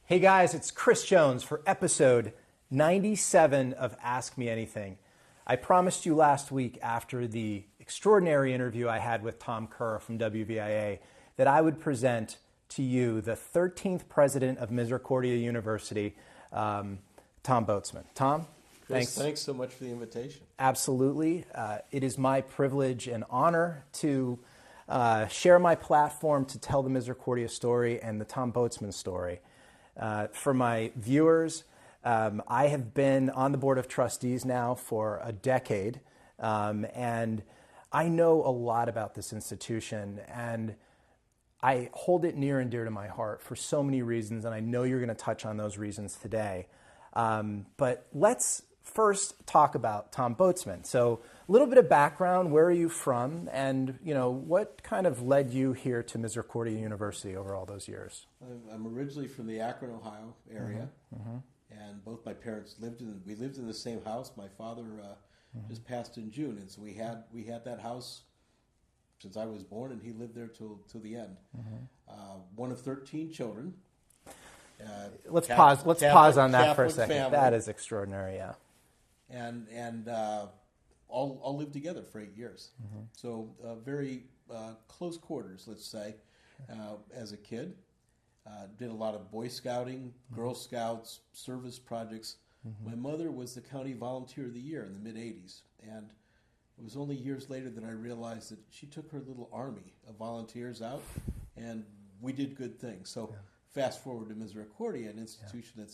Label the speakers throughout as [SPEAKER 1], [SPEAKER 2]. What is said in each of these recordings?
[SPEAKER 1] Hey guys, it's Kris Jones for episode 97 of Ask Me Anything. I promised you last week after the extraordinary interview I had with Tom Kerr from WVIA that I would present to you the 13th President of Misericordia University, Tom Botzman. Tom,
[SPEAKER 2] Kris, thanks so much for the invitation.
[SPEAKER 1] Absolutely. It is my privilege and honor to share my platform to tell the Misericordia story and the Tom Botzman story. For my viewers, I have been on the Board of Trustees now for a decade, and I know a lot about this institution, and I hold it near and dear to my heart for so many reasons, and I know you're going to touch on those reasons today. But let's first talk about Tom Botzman. So a little bit of background, where are you from, and what kind of led you here to Misericordia University over all those years?
[SPEAKER 2] I'm originally from the Akron, Ohio area, and both my parents lived in the same house. My father just passed in June, and so we had that house since I was born, and he lived there till the end. One of 13 children.
[SPEAKER 1] Let's pause on that for a second.
[SPEAKER 2] Family.
[SPEAKER 1] That is extraordinary, yeah.
[SPEAKER 2] And all lived together for 8 years. So very close quarters, let's say, as a kid. Did a lot of Boy Scouting, Girl Scouts, service projects. My mother was the County Volunteer of the Year in the mid-'80s. And it was only years later that I realized that she took her little army of volunteers out, and we did good things. So fast forward to Misericordia, an institution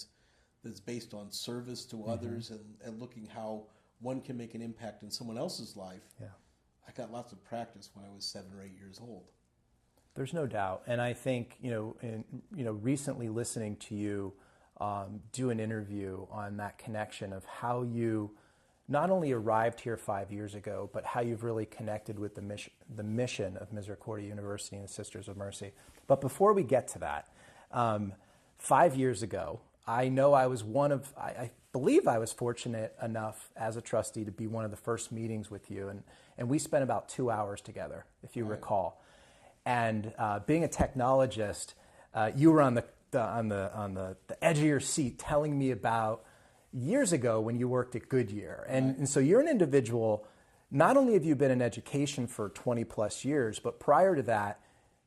[SPEAKER 2] that's based on service to others and looking how one can make an impact in someone else's life. I got lots of practice when I was 7 or 8 years old.
[SPEAKER 1] There's no doubt, and I think recently listening to you do an interview on that connection of how you not only arrived here 5 years ago, but how you've really connected with the mission of Misericordia University and the Sisters of Mercy. But before we get to that, 5 years ago, I know I was I believe I was fortunate enough as a trustee to be one of the first meetings with you, and we spent about 2 hours together, if you recall. And being a technologist, you were on the edge of your seat telling me about years ago when you worked at Goodyear. And so you're an individual, not only have you been in education for 20 plus years, but prior to that,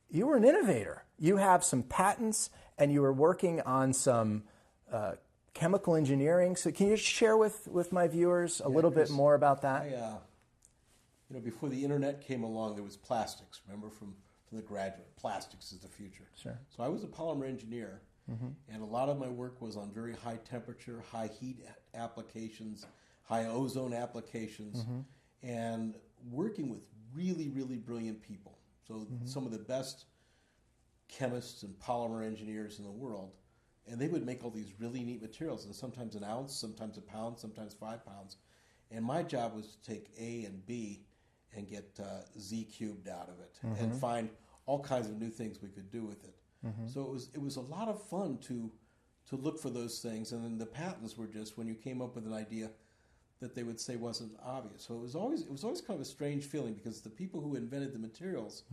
[SPEAKER 1] you were an innovator. You have some patents and you were working on some chemical engineering. So can you share with my viewers a little bit more about that?
[SPEAKER 2] Before the internet came along, there was plastics. Remember from the graduate, plastics is the future.
[SPEAKER 1] Sure.
[SPEAKER 2] So I was a polymer engineer, and a lot of my work was on very high temperature, high heat applications, high ozone applications, and working with really, really brilliant people. So some of the best chemists and polymer engineers in the world, and they would make all these really neat materials, and sometimes an ounce, sometimes a pound, sometimes 5 pounds. And my job was to take A and B and get Z cubed out of it, and find all kinds of new things we could do with it. So it was a lot of fun to look for those things, and then the patents were just when you came up with an idea that they would say wasn't obvious. So it was always kind of a strange feeling, because the people who invented the materials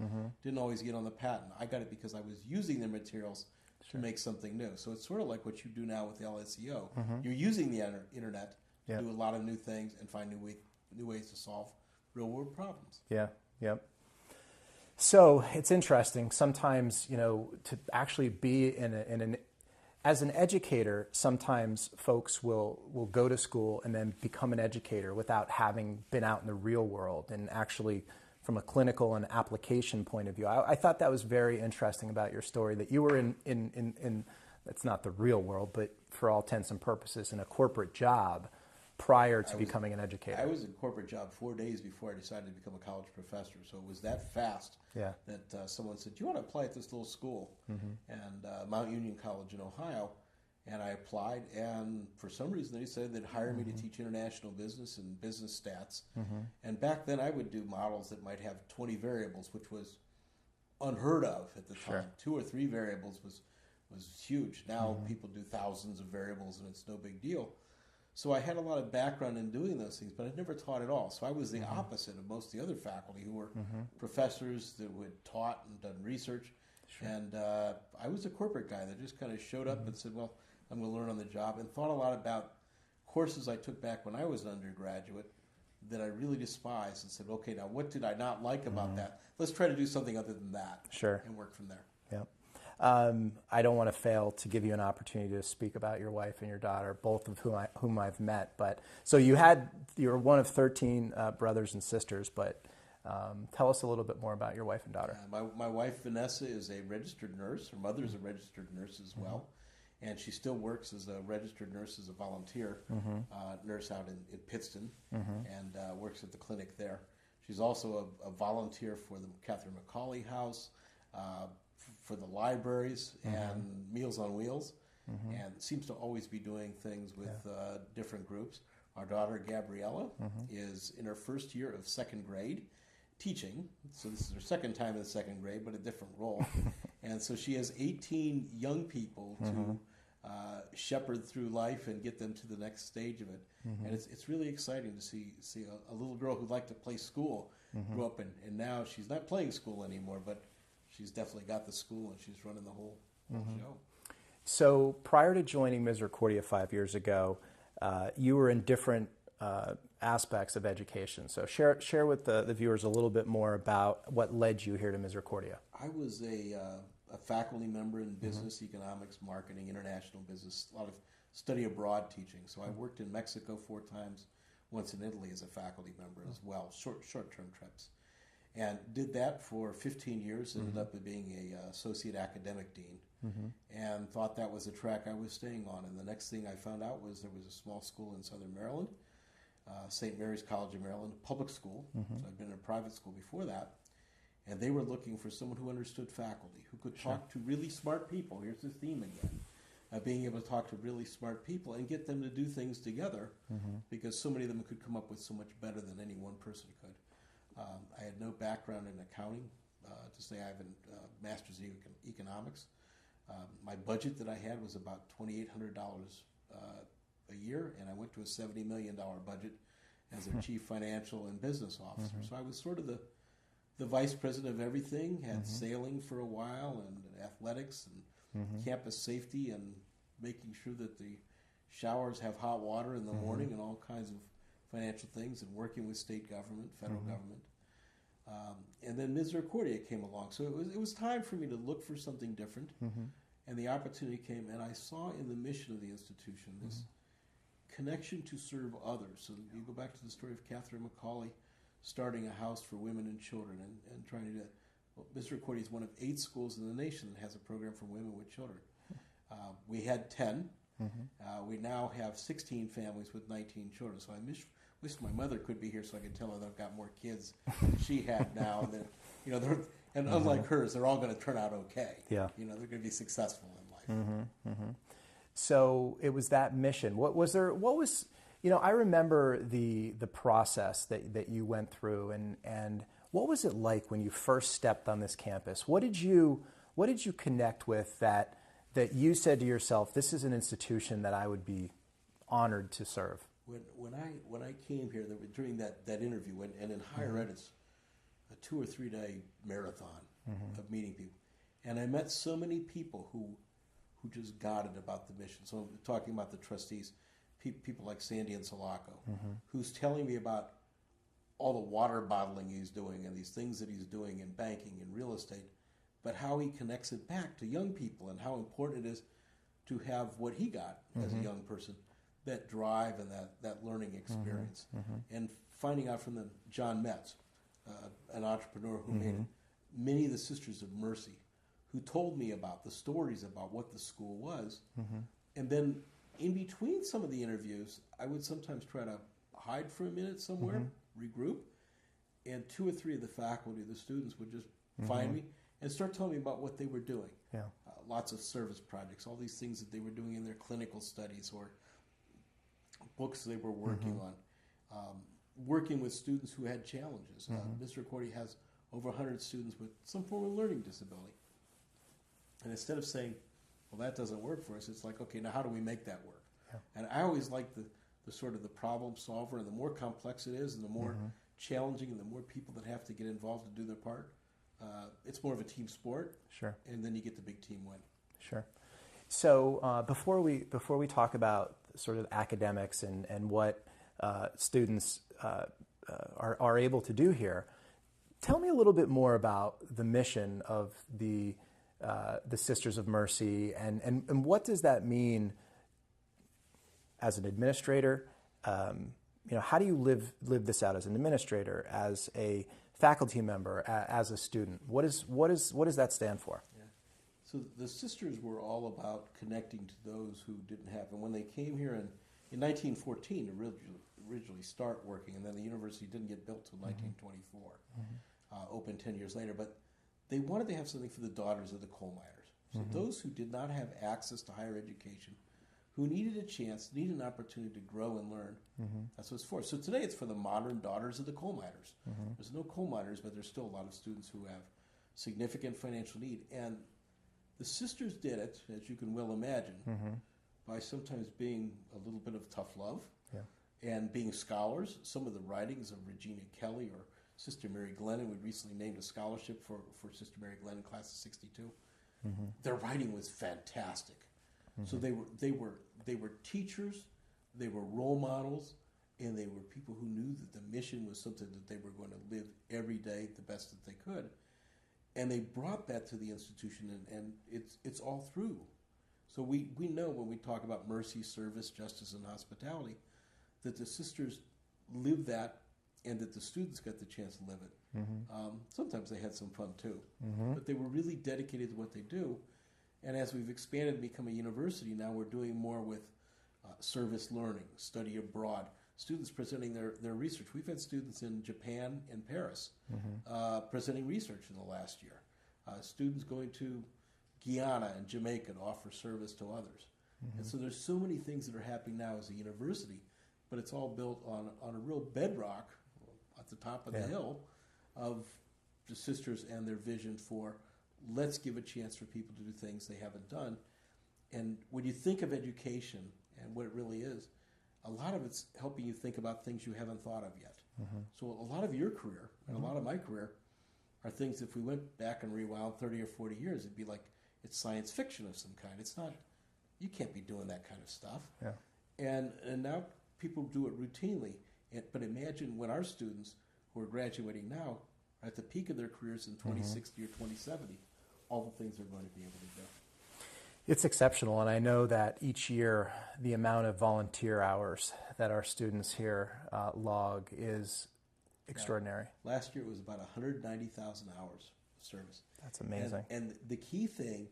[SPEAKER 2] didn't always get on the patent. I got it because I was using their materials to make something new. So it's sort of like what you do now with LSEO. You're using the internet to do a lot of new things and find new ways to solve real world problems.
[SPEAKER 1] Yep. So it's interesting. Sometimes, to actually be as an educator, sometimes folks will go to school and then become an educator without having been out in the real world and actually from a clinical and application point of view. I thought that was very interesting about your story, that you were in that's not the real world, but for all intents and purposes, in a corporate job prior to becoming an educator.
[SPEAKER 2] I was in a corporate job 4 days before I decided to become a college professor. So it was that fast that someone said, "Do you want to apply at this little school?" And Mount Union College in Ohio. And I applied, and for some reason they said they'd hire me to teach international business and business stats. And back then I would do models that might have 20 variables, which was unheard of at the time. 2 or 3 variables was huge. Now people do thousands of variables, and it's no big deal. So I had a lot of background in doing those things, but I'd never taught at all. So I was the opposite of most of the other faculty who were professors that had taught and done research.
[SPEAKER 1] Sure.
[SPEAKER 2] And I was a corporate guy that just kind of showed up and said, well, I'm going to learn on the job, and thought a lot about courses I took back when I was an undergraduate that I really despised, and said, okay, now what did I not like about that? Let's try to do something other than that.
[SPEAKER 1] Sure.
[SPEAKER 2] And work from there.
[SPEAKER 1] Yep. I don't want to fail to give you an opportunity to speak about your wife and your daughter, both of whom I've met. But so you're one of 13 brothers and sisters. But tell us a little bit more about your wife and daughter.
[SPEAKER 2] My wife Vanessa is a registered nurse. Her mother is a registered nurse as well, and she still works as a registered nurse as a volunteer nurse out in Pittston, and works at the clinic there. She's also a volunteer for the Catherine McCauley House. For the libraries and Meals on Wheels, and seems to always be doing things with different groups. Our daughter Gabriella is in her first year of second grade teaching, so this is her second time in the second grade, but a different role. And so she has 18 young people to shepherd through life and get them to the next stage of it. And it's really exciting to see a little girl who liked to play school grow up, and now she's not playing school anymore, but she's definitely got the school, and she's running the whole show.
[SPEAKER 1] So prior to joining Misericordia 5 years ago, you were in different aspects of education. So share with the viewers a little bit more about what led you here to Misericordia.
[SPEAKER 2] I was a faculty member in business, economics, marketing, international business, a lot of study abroad teaching. So I worked in Mexico 4 times, once in Italy as a faculty member as well, short-term trips. And did that for 15 years, ended up being a associate academic dean, and thought that was the track I was staying on. And the next thing I found out was there was a small school in Southern Maryland, St. Mary's College of Maryland, public school. So I'd been in a private school before that. And they were looking for someone who understood faculty, who could talk to really smart people. Here's the theme again. Being able to talk to really smart people and get them to do things together, because so many of them could come up with so much better than any one person could. I had no background in accounting, to say I have a master's in economics. My budget that I had was about $2,800 a year, and I went to a $70 million budget as a chief financial and business officer. So I was sort of the vice president of everything, had sailing for a while, and athletics, and campus safety, and making sure that the showers have hot water in the morning, and all kinds of financial things, and working with state government, federal government. And then Misericordia came along. So it was time for me to look for something different. And the opportunity came, and I saw in the mission of the institution this connection to serve others. So you go back to the story of Catherine McCauley starting a house for women and children, and trying to do that. Well, Misericordia is one of 8 schools in the nation that has a program for women with children. We had 10. We now have 16 families with 19 children. So I wish my mother could be here so I could tell her that I've got more kids than she had now. And that, and unlike hers, they're all going to turn out okay.
[SPEAKER 1] Yeah.
[SPEAKER 2] They're going to be successful in life.
[SPEAKER 1] So it was that mission. What was, I remember the process that you went through, and what was it like when you first stepped on this campus? What did you connect with that you said to yourself, this is an institution that I would be honored to serve?
[SPEAKER 2] When I came here, during that interview, and in higher ed, it's a 2 or 3 day marathon of meeting people, and I met so many people who just got it about the mission. So I'm talking about the trustees, people like Sandy and Sulaco, who's telling me about all the water bottling he's doing and these things that he's doing in banking and real estate, but how he connects it back to young people, and how important it is to have what he got as a young person, that drive and that learning experience. And finding out from them, John Metz, an entrepreneur who made it, many of the Sisters of Mercy, who told me about the stories about what the school was. And then in between some of the interviews, I would sometimes try to hide for a minute somewhere, regroup, and 2 or 3 of the faculty, the students, would just find me and start telling me about what they were doing.
[SPEAKER 1] Yeah.
[SPEAKER 2] Lots of service projects, all these things that they were doing in their clinical studies, or books they were working on, working with students who had challenges. Misericordia has over 100 students with some form of learning disability. And instead of saying, well, that doesn't work for us, it's like, okay, now how do we make that work? Yeah. And I always like the sort of the problem solver, and the more complex it is, and the more challenging, and the more people that have to get involved to do their part, it's more of a team sport.
[SPEAKER 1] Sure.
[SPEAKER 2] And then you get the big team win.
[SPEAKER 1] Sure. So before we talk about sort of academics and what students are able to do here, tell me a little bit more about the mission of the Sisters of Mercy, and what does that mean as an administrator? How do you live this out as an administrator, as a faculty member, as a student? What does that stand for?
[SPEAKER 2] Yeah. So the sisters were all about connecting to those who didn't have. And when they came here in 1914 to originally start working, and then the university didn't get built till 1924, opened 10 years later. But they wanted to have something for the daughters of the coal miners. So those who did not have access to higher education, who needed a chance, needed an opportunity to grow and learn. That's what it's for. So today it's for the modern daughters of the coal miners. There's no coal miners, but there's still a lot of students who have significant financial need. And the sisters did it, as you can well imagine, by sometimes being a little bit of tough love and being scholars. Some of the writings of Regina Kelly or Sister Mary Glennon, we recently named a scholarship for Sister Mary Glennon, class of 62. Their writing was fantastic. So they were teachers, they were role models, and they were people who knew that the mission was something that they were going to live every day the best that they could. And they brought that to the institution, and it's all through. So we know when we talk about mercy, service, justice, and hospitality, that the sisters lived that, and that the students got the chance to live it. Sometimes they had some fun too, but they were really dedicated to what they do. And as we've expanded and become a university, now we're doing more with service learning, study abroad, students presenting their research. We've had students in Japan and Paris presenting research in the last year. Students going to Guyana and Jamaica to offer service to others. And so there's so many things that are happening now as a university, but it's all built on a real bedrock at the top of the hill of the sisters and their vision for let's give a chance for people to do things they haven't done. And when you think of education and what it really is, a lot of it's helping you think about things you haven't thought of yet. So a lot of your career and a lot of my career are things, if we went back and rewound 30 or 40 years, it'd be like it's science fiction of some kind. It's not, you can't be doing that kind of stuff. And now people do it routinely. But imagine when our students who are graduating now are at the peak of their careers in 2060 or 2070, all the things they're going to be able to do.
[SPEAKER 1] It's exceptional, and I know that each year the amount of volunteer hours that our students here log is extraordinary.
[SPEAKER 2] Last year it was about 190,000 hours of service.
[SPEAKER 1] That's amazing.
[SPEAKER 2] And the key thing,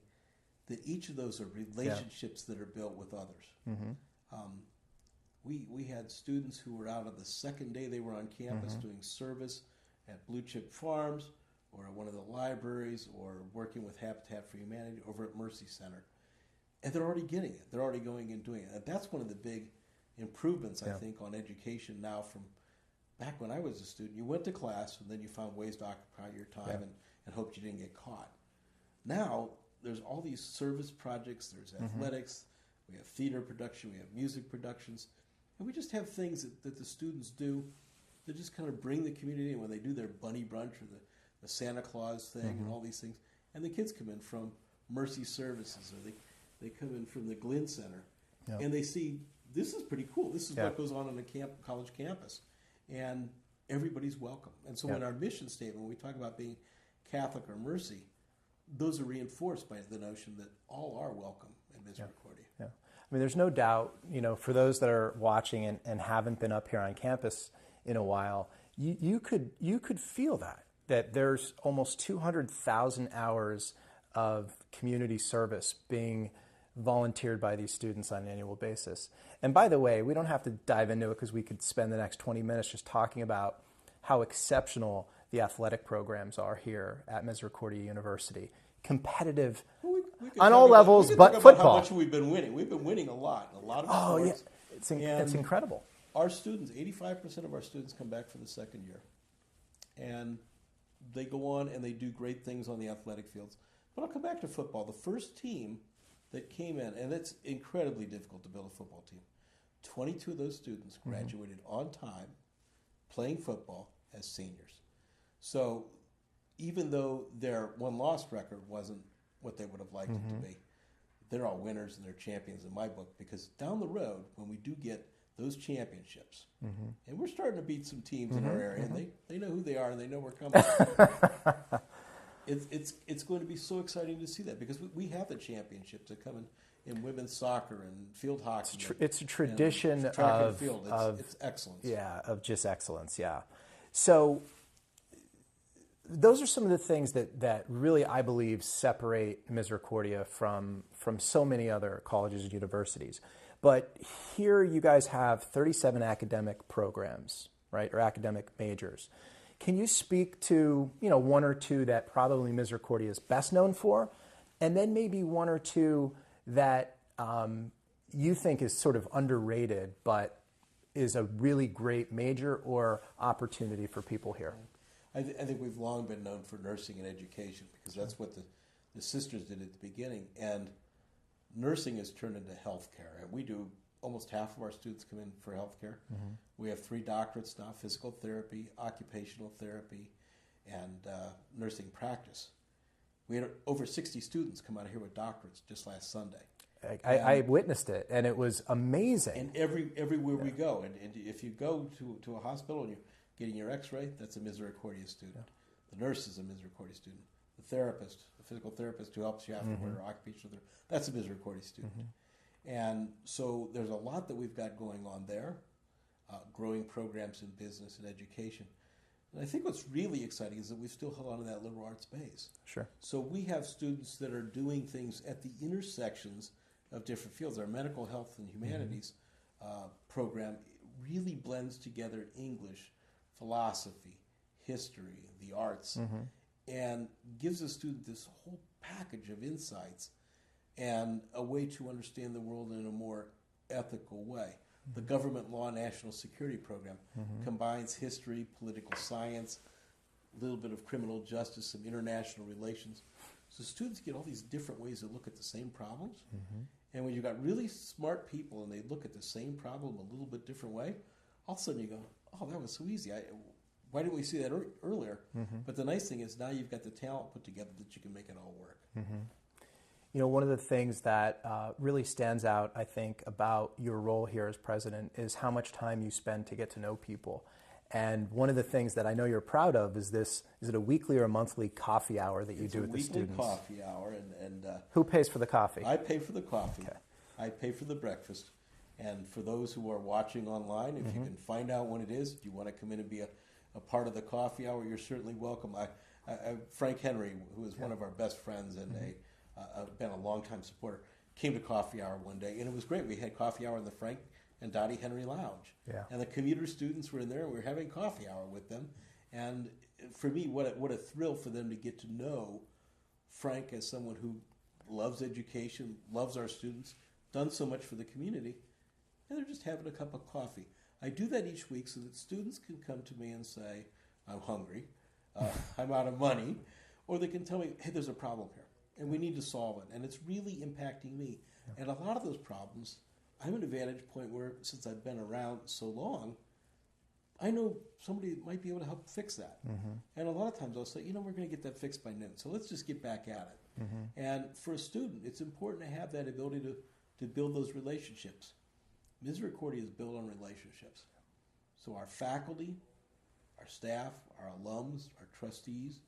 [SPEAKER 2] that each of those are relationships that are built with others. We had students who were out on the second day they were on campus doing service at Blue Chip Farms, or at one of the libraries, or working with Habitat for Humanity over at Mercy Center. And they're already getting it. They're already going and doing it. And that's one of the big improvements, I think, on education now from back when I was a student. You went to class, and then you found ways to occupy your time and hoped you didn't get caught. Now, there's all these service projects. There's athletics. We have theater production. We have music productions. And we just have things that the students do that just kind of bring the community in when they do their bunny brunch or the Santa Claus thing and all these things. And the kids come in from Mercy Services, or they come in from the Glenn Center, and they see, this is pretty cool. This is what goes on a college campus. And everybody's welcome. And so in our mission statement, when we talk about being Catholic or Mercy, those are reinforced by the notion that all are welcome at Misericordia.
[SPEAKER 1] I mean, there's no doubt, for those that are watching and haven't been up here on campus in a while, you could feel that there's almost 200,000 hours of community service being volunteered by these students on an annual basis. And by the way, we don't have to dive into it because we could spend the next 20 minutes just talking about how exceptional the athletic programs are here at Misericordia University. Competitive on all levels, but football.
[SPEAKER 2] How much we've been winning. We've been winning a lot in a lot of sports.
[SPEAKER 1] It's incredible.
[SPEAKER 2] Our students, 85% of our students come back for the second year. And they go on and they do great things on the athletic fields. But I'll come back to football. The first team that came in, and it's incredibly difficult to build a football team, 22 of those students graduated on time playing football as seniors. So even though their one-loss record wasn't what they would have liked it to be, they're all winners and they're champions in my book, because down the road, when we do get those championships, and we're starting to beat some teams in our area, and they know who they are and they know we're coming. It's going to be so exciting to see that, because we have the championships that come in women's soccer and field hockey.
[SPEAKER 1] It's a tradition
[SPEAKER 2] and track
[SPEAKER 1] of
[SPEAKER 2] and field. It's excellence.
[SPEAKER 1] Yeah, of just excellence. Yeah. So those are some of the things that really, I believe, separate Misericordia from so many other colleges and universities. But here you guys have 37 academic programs, right, or academic majors. Can you speak to, one or two that probably Misericordia is best known for, and then maybe one or two that you think is sort of underrated but is a really great major or opportunity for people here?
[SPEAKER 2] I think we've long been known for nursing and education, because that's what the sisters did at the beginning. And nursing has turned into healthcare. And we do, almost half of our students come in for healthcare. We have 3 doctorates now: physical therapy, occupational therapy, and nursing practice. We had over 60 students come out of here with doctorates just last Sunday.
[SPEAKER 1] I witnessed it, and it was amazing.
[SPEAKER 2] And everywhere we go, and if you go to a hospital and you're getting your x-ray, that's a Misericordia student. The nurse is a Misericordia student. The therapist, the physical therapist who helps you afterward, or occupational therapist, that's a Misericordia student. And so there's a lot that we've got going on there, growing programs in business and education. And I think what's really exciting is that we've still held on to that liberal arts base.
[SPEAKER 1] Sure.
[SPEAKER 2] So we have students that are doing things at the intersections of different fields. Our medical health and humanities program really blends together English, philosophy, history, the arts, and gives a student this whole package of insights and a way to understand the world in a more ethical way. The Government Law National Security Program combines history, political science, a little bit of criminal justice, some international relations. So students get all these different ways to look at the same problems. And when you've got really smart people and they look at the same problem a little bit different way, all of a sudden you go, oh, that was so easy. Why didn't we see that earlier? But the nice thing is now you've got the talent put together that you can make it all work.
[SPEAKER 1] One of the things that really stands out, I think, about your role here as president is how much time you spend to get to know people. And one of the things that I know you're proud of is it a weekly or a monthly coffee hour that you do with the students?
[SPEAKER 2] It's a weekly coffee hour. And
[SPEAKER 1] who pays for the coffee?
[SPEAKER 2] I pay for the coffee.
[SPEAKER 1] Okay.
[SPEAKER 2] I pay for the breakfast. And for those who are watching online, if you can find out when it is, if you want to come in and be a part of the coffee hour, you're certainly welcome. Frank Henry, who is one of our best friends and been a longtime supporter, came to coffee hour one day, and it was great. We had coffee hour in the Frank and Dottie Henry Lounge. And the commuter students were in there, and we were having coffee hour with them. And for me, what a thrill for them to get to know Frank as someone who loves education, loves our students, done so much for the community, and they're just having a cup of coffee. I do that each week so that students can come to me and say, I'm hungry, I'm out of money, or they can tell me, hey, there's a problem here, and we need to solve it, and it's really impacting me. And a lot of those problems, I'm at a vantage point where, since I've been around so long, I know somebody might be able to help fix that. And a lot of times I'll say, we're going to get that fixed by noon, so let's just get back at it. And for a student, it's important to have that ability to build those relationships. Misericordia is built on relationships. So our faculty, our staff, our alums, our trustees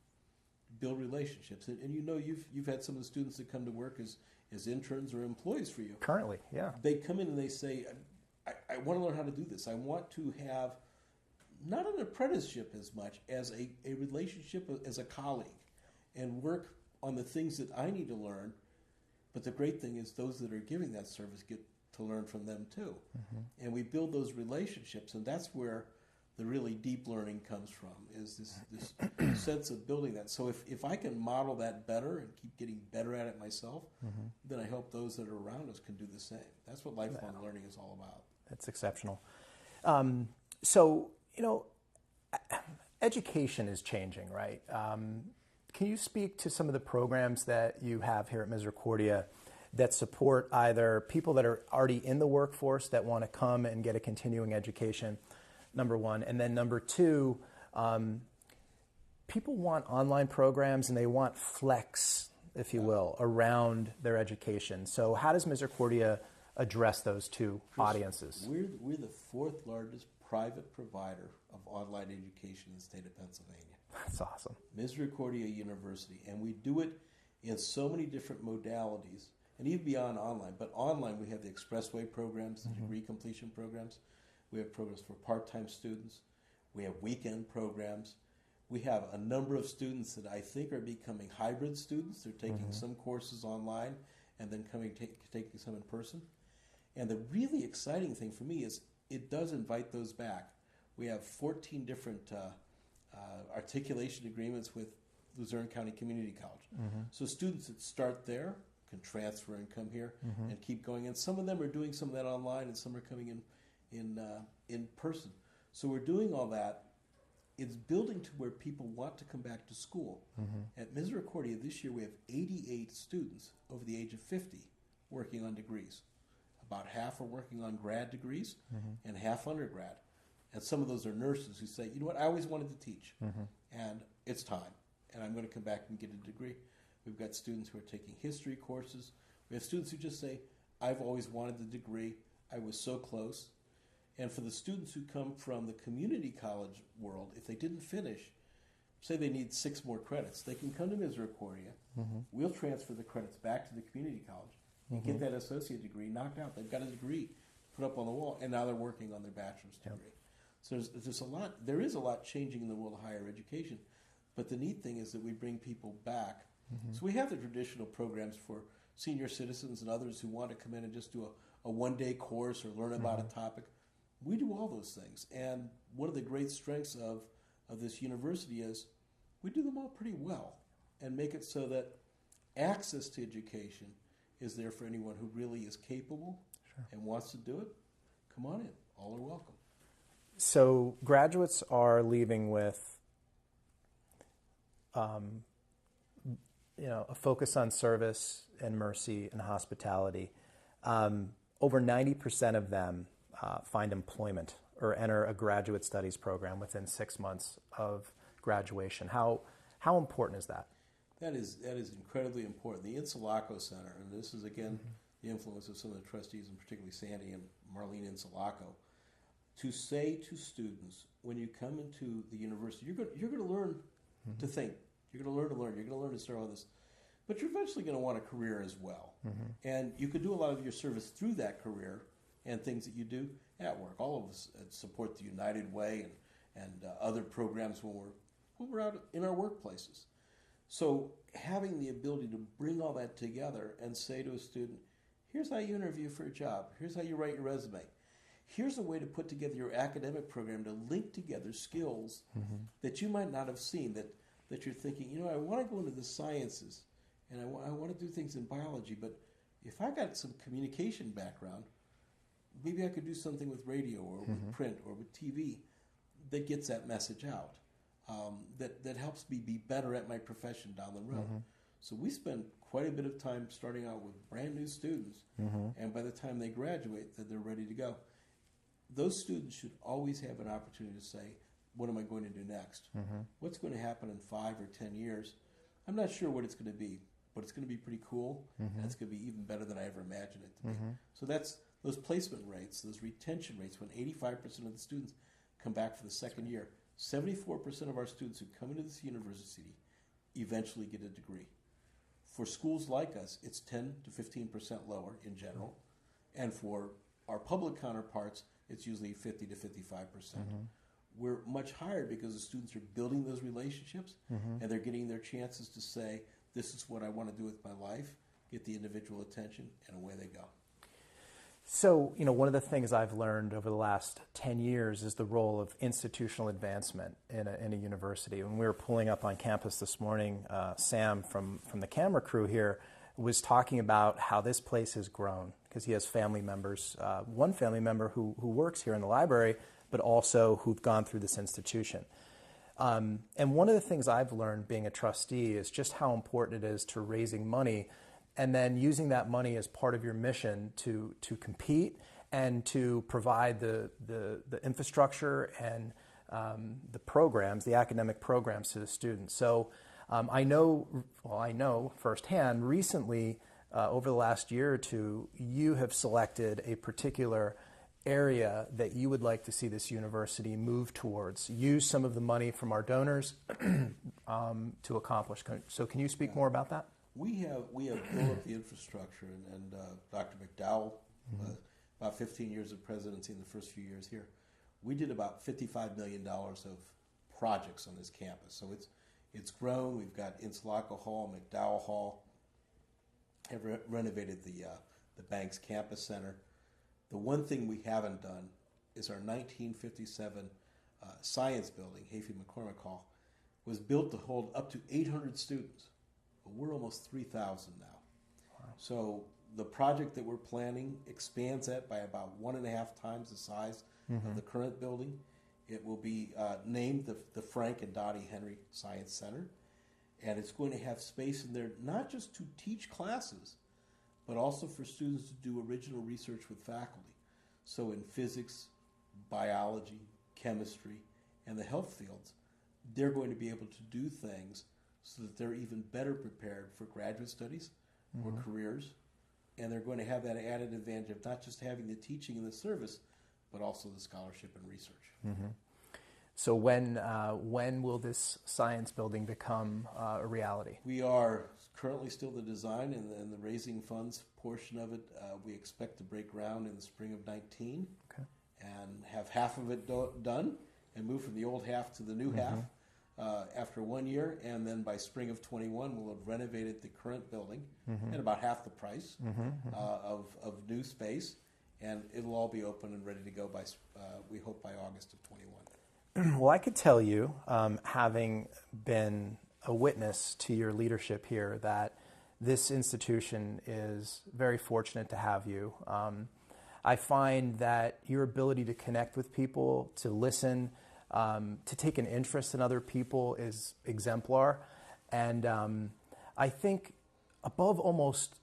[SPEAKER 2] build relationships. And you've had some of the students that come to work as interns or employees for you.
[SPEAKER 1] Currently, yeah.
[SPEAKER 2] They come in and they say, I want to learn how to do this. I want to have not an apprenticeship as much as a relationship as a colleague and work on the things that I need to learn. But the great thing is those that are giving that service get to learn from them too. And we build those relationships, and that's where the really deep learning comes from, is this sense of building that. So if I can model that better and keep getting better at it myself, then I hope those that are around us can do the same. That's what lifelong learning is all about.
[SPEAKER 1] That's exceptional. So, education is changing, right? Can you speak to some of the programs that you have here at Misericordia that support either people that are already in the workforce that want to come and get a continuing education, number one, and then number two, people want online programs and they want flex, if you will, around their education. So how does Misericordia address those two audiences?
[SPEAKER 2] We're the fourth largest private provider of online education in the state of Pennsylvania.
[SPEAKER 1] That's awesome.
[SPEAKER 2] Misericordia University, and we do it in so many different modalities, and even beyond online. But online, we have the expressway programs, the degree completion programs. We have programs for part-time students. We have weekend programs. We have a number of students that I think are becoming hybrid students. They're taking some courses online and then taking some in person. And the really exciting thing for me is it does invite those back. We have 14 different articulation agreements with Luzerne County Community College. So students that start there can transfer and come here and keep going. And some of them are doing some of that online, and some are coming in person. So we're doing all that. It's building to where people want to come back to school. At Misericordia this year, we have 88 students over the age of 50 working on degrees. About half are working on grad degrees and half undergrad. And some of those are nurses who say, you know what, I always wanted to teach, and it's time, and I'm going to come back and get a degree. We've got students who are taking history courses. We have students who just say, I've always wanted the degree. I was so close. And for the students who come from the community college world, if they didn't finish, say they need 6 more credits, they can come to Misericordia. We'll transfer the credits back to the community college and get that associate degree knocked out. They've got a degree put up on the wall, and now they're working on their bachelor's degree. So there's a lot. There is a lot changing in the world of higher education, but the neat thing is that we bring people back. So we have the traditional programs for senior citizens and others who want to come in and just do a one-day course or learn about a topic. We do all those things, and one of the great strengths of this university is we do them all pretty well and make it so that access to education is there for anyone who really is capable and wants to do it. Come on in. All are welcome.
[SPEAKER 1] So graduates are leaving with a focus on service and mercy and hospitality. Over 90% of them find employment or enter a graduate studies program within 6 months of graduation. How important is that?
[SPEAKER 2] That is incredibly important. The Insulaco Center, and this is again the influence of some of the trustees, and particularly Sandy and Marlene Insulaco, to say to students, when you come into the university, you're going to learn to think. You're going to learn to learn. You're going to learn to start all this. But you're eventually going to want a career as well. And you could do a lot of your service through that career and things that you do at work. All of us support the United Way and other programs when we're out in our workplaces. So having the ability to bring all that together and say to a student, here's how you interview for a job. Here's how you write your resume. Here's a way to put together your academic program to link together skills that you might not have seen, that you're thinking, I want to go into the sciences and I want to do things in biology, but if I got some communication background, maybe I could do something with radio or with print or with TV that gets that message out, that helps me be better at my profession down the road. So we spend quite a bit of time starting out with brand new students, and by the time they graduate, that they're ready to go. Those students should always have an opportunity to say, what am I going to do next? What's going to happen in 5 or 10 years? I'm not sure what it's going to be, but it's going to be pretty cool, and it's going to be even better than I ever imagined it to be. So that's those placement rates, those retention rates, when 85% of the students come back for the second year. 74% of our students who come into this university eventually get a degree. For schools like us, it's 10 to 15% lower in general, and for our public counterparts, it's usually 50 to 55%. We're much higher because the students are building those relationships, and they're getting their chances to say, this is what I want to do with my life, get the individual attention, and away they go.
[SPEAKER 1] So, one of the things I've learned over the last 10 years is the role of institutional advancement in a university. When we were pulling up on campus this morning, Sam from the camera crew here was talking about how this place has grown because he has family members, one family member who works here in the library, but also who've gone through this institution. And one of the things I've learned being a trustee is just how important it is to raising money and then using that money as part of your mission to compete and to provide the infrastructure and the programs, the academic programs to the students. So I know firsthand, recently, over the last year or two, you have selected a particular area that you would like to see this university move towards, use some of the money from our donors to accomplish. So can you speak more about that?
[SPEAKER 2] We have built up the infrastructure, and Dr. McDowell, about 15 years of presidency in the first few years here, we did about $55 million of projects on this campus. So it's grown. We've got Inslaco Hall, McDowell Hall, have renovated the Banks Campus Center. The one thing we haven't done is our 1957 science building, Hayfield McCormick Hall, was built to hold up to 800 students. But we're almost 3,000 now. Wow. So the project that we're planning expands that by about 1.5 times the size of the current building. It will be named the Frank and Dottie Henry Science Center, and it's going to have space in there not just to teach classes, but also for students to do original research with faculty. So in physics, biology, chemistry, and the health fields, they're going to be able to do things so that they're even better prepared for graduate studies or careers, and they're going to have that added advantage of not just having the teaching and the service, but also the scholarship and research.
[SPEAKER 1] So when will this science building become a reality?
[SPEAKER 2] We are currently still the design and the raising funds portion of it. We expect to break ground in the spring of 19 and have half of it done and move from the old half to the new half after 1 year. And then by spring of 21, we'll have renovated the current building at about half the price of new space. And it'll all be open and ready to go by, we hope, by August of 21.
[SPEAKER 1] Well, I could tell you, having been a witness to your leadership here, that this institution is very fortunate to have you. I find that your ability to connect with people, to listen, to take an interest in other people is exemplar. And I think, above almost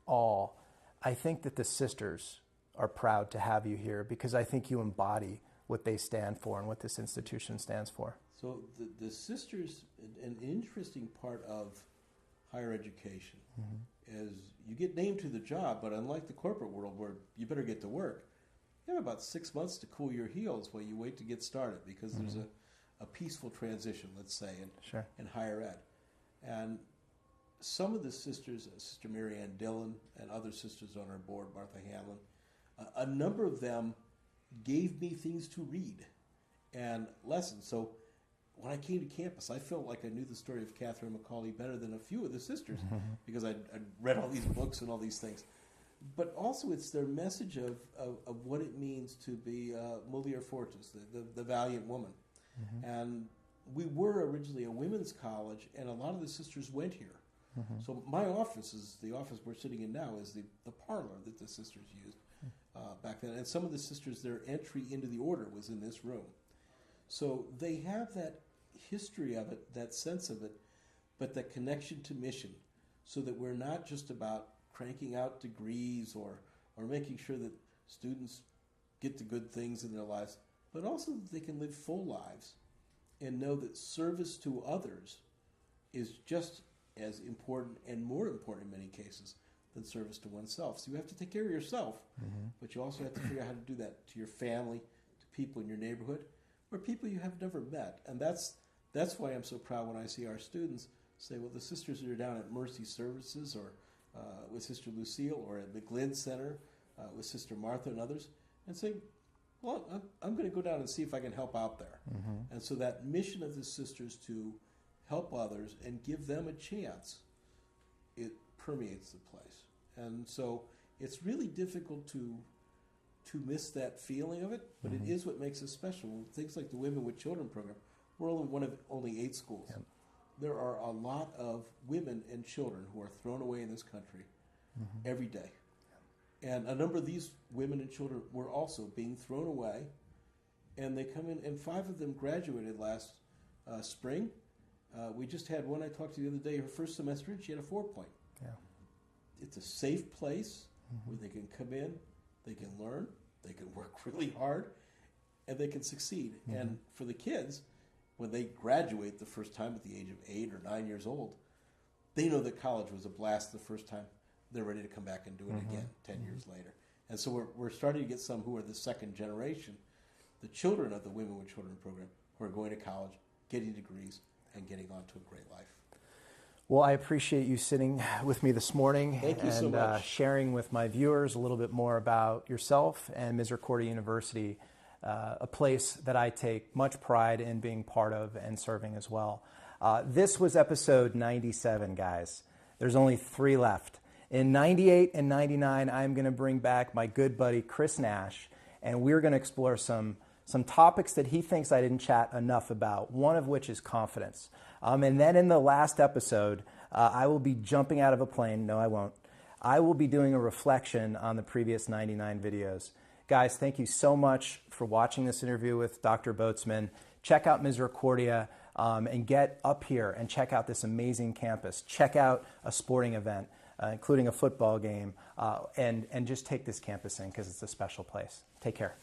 [SPEAKER 1] all, I think that the sisters are proud to have you here, because I think you embody what they stand for and what this institution stands for.
[SPEAKER 2] So the sisters, an interesting part of higher education is you get named to the job, but unlike the corporate world where you better get to work, you have about 6 months to cool your heels while you wait to get started, because there's a peaceful transition, let's say, in higher ed. And some of the sisters, Sister Mary Ann Dillon and other sisters on our board, Martha Hanlon, a number of them gave me things to read and lessons. So when I came to campus, I felt like I knew the story of Catherine McCauley better than a few of the sisters because I'd read all these books and all these things. But also it's their message of what it means to be mulier fortis, the valiant woman. And we were originally a women's college, and a lot of the sisters went here. So my office is, the office we're sitting in now, is the parlor that the sisters used back then. And some of the sisters, their entry into the order was in this room. So they have that history of it, that sense of it, but that connection to mission, so that we're not just about cranking out degrees or making sure that students get the good things in their lives, but also that they can live full lives and know that service to others is just as important and more important in many cases than service to oneself. So you have to take care of yourself, but you also have to figure out how to do that to your family, to people in your neighborhood, or people you have never met. And that's why I'm so proud when I see our students say, well, the sisters that are down at Mercy Services or with Sister Lucille, or at McGlynn Center with Sister Martha and others, and say, well, I'm going to go down and see if I can help out there. And so that mission of the sisters to help others and give them a chance, it permeates the place. And so it's really difficult to miss that feeling of it, but it is what makes us special. Things like the Women with Children program, we're only one of only 8 schools. There are a lot of women and children who are thrown away in this country every day. And a number of these women and children were also being thrown away, and they come in, and 5 of them graduated last spring. We just had one I talked to the other day, her first semester, and she had a 4-point. It's a safe place where they can come in, they can learn, they can work really hard, and they can succeed. And for the kids, when they graduate the first time at the age of 8 or 9 years old, they know that college was a blast the first time. They're ready to come back and do it again 10 years later. And so we're starting to get some who are the second generation, the children of the Women with Children program, who are going to college, getting degrees, and getting on to a great life.
[SPEAKER 1] Well, I appreciate you sitting with me this morning
[SPEAKER 2] and
[SPEAKER 1] sharing with my viewers a little bit more about yourself and Misericordia University, a place that I take much pride in being part of and serving as well. This was episode 97, guys. There's only 3 left. In 98 and 99, I'm going to bring back my good buddy Chris Nash, and we're going to explore some topics that he thinks I didn't chat enough about, one of which is confidence. And then in the last episode, I will be jumping out of a plane. No, I won't. I will be doing a reflection on the previous 99 videos. Guys, thank you so much for watching this interview with Dr. Botzman. Check out Misericordia and get up here and check out this amazing campus. Check out a sporting event, including a football game, and just take this campus in because it's a special place. Take care.